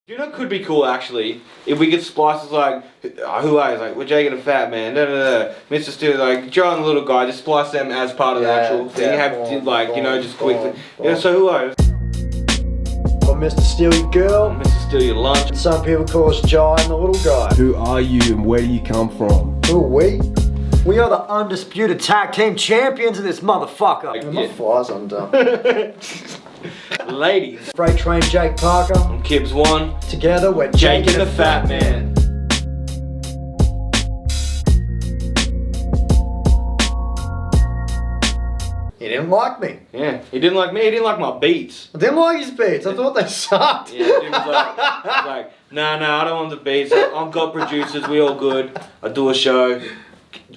You know, it could be cool actually if we could splice it like, who are you? Like, we're Jake and Fatman, Mr. Stu, like Joe and the little guy, just splice them as part of the actual thing. Just quickly. So who are you? I'm Mr. Steal Your Girl. Mr. Steal Your Lunch. And some people call us Jai and the little guy. Who are you and where do you come from? Who are we? We are the undisputed tag team champions of this motherfucker. My flies undone. Ladies. Freight Train Jake Parker. I'm Kibbs One. Together we're Jake and the Fatman. He didn't like me. Yeah, he didn't like me, he didn't like my beats. I didn't like his beats, I thought they sucked. Yeah, dude was like, nah, I don't want the beats. I've got producers, we all good. I do a show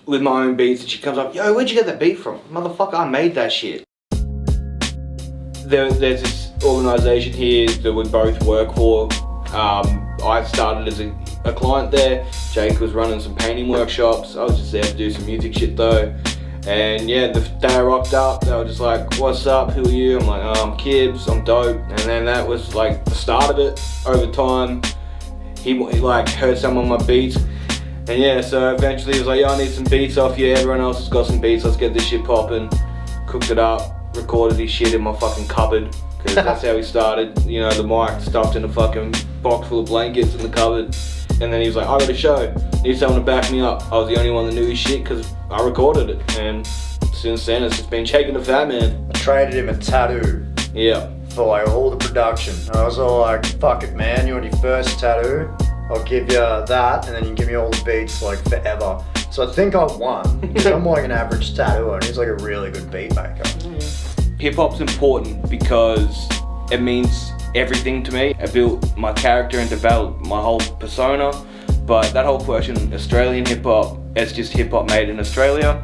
with my own beats and she comes up, yo, where'd you get that beat from? Motherfucker, I made that shit. There's this organisation here that we both work for. I started as a client there. Jake was running some painting workshops. I was just there to do some music shit though. And yeah, the day I rocked up, they were just like, what's up, who are you? I'm like, I'm Kibbs, I'm dope. And then that was like the start of it. Over time, he like heard some of my beats. And yeah, so eventually he was like, yo, I need some beats off you. Everyone else has got some beats, let's get this shit popping. Cooked it up, recorded his shit in my fucking cupboard. Because that's how we started. You know, the mic stuffed in a fucking box full of blankets in the cupboard. And then he was like, I got a show, need someone to back me up. I was the only one that knew his shit because I recorded it. And since then it's just been Jake and the Fatman. I traded him a tattoo. Yeah. For like all the production. I was all like, fuck it man, you want your first tattoo? I'll give you that and then you give me all the beats like forever. So I think I won. I'm like an average tattooer and he's like a really good beat maker. Hip hop's important because it means everything to me. I built my character and developed my whole persona. But that whole question, Australian hip hop, it's just hip hop made in Australia.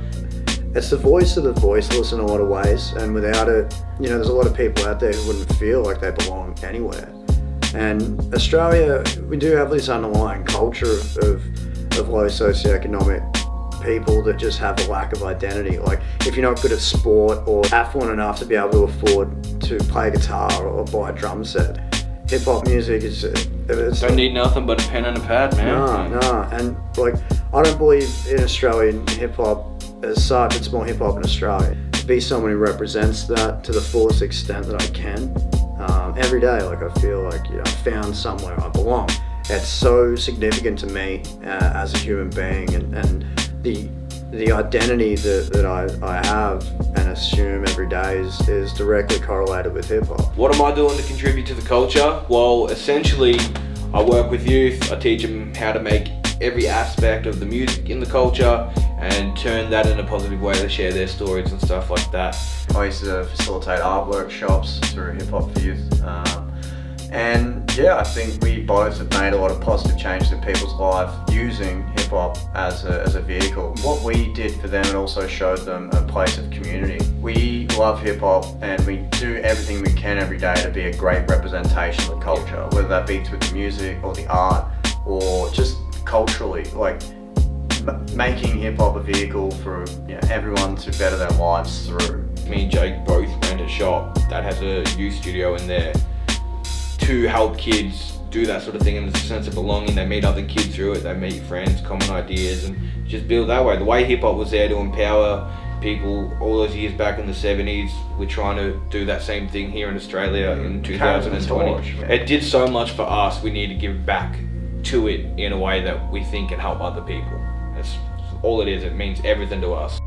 It's the voice of the voiceless in a lot of ways, and without it, you know, there's a lot of people out there who wouldn't feel like they belong anywhere. And Australia, we do have this underlying culture of low socioeconomic people that just have a lack of identity. Like, if you're not good at sport or affluent enough to be able to afford to play guitar or buy a drum set, hip hop music is don't need nothing but a pen and a pad, man. No, and like, I don't believe in Australian hip hop as such. It's more hip hop in Australia. To be someone who represents that to the fullest extent that I can, every day, like I feel like, you know, I found somewhere I belong. It's so significant to me as a human being, and the identity that I have and assume every day is directly correlated with hip hop. What am I doing to contribute to the culture? Well, essentially, I work with youth. I teach them how to make every aspect of the music in the culture and turn that in a positive way to share their stories and stuff like that. I used to facilitate art workshops through Hip Hop for Youth. And yeah, I think we both have made a lot of positive changes in people's life using hip hop as a vehicle. What we did for them, it also showed them a place of community. We love hip hop and we do everything we can every day to be a great representation of the culture, whether that be through the music or the art or just culturally, like making hip hop a vehicle for, you know, everyone to better their lives through. Me and Jake both rent a shop that has a youth studio in there to help kids do that sort of thing, and there's a sense of belonging. They meet other kids through it, they meet friends, common ideas, and just build that way. The way hip hop was there to empower people all those years back in the 70s, we're trying to do that same thing here in Australia in 2020. It did so much for us, we need to give back to it in a way that we think can help other people. That's all it is, it means everything to us.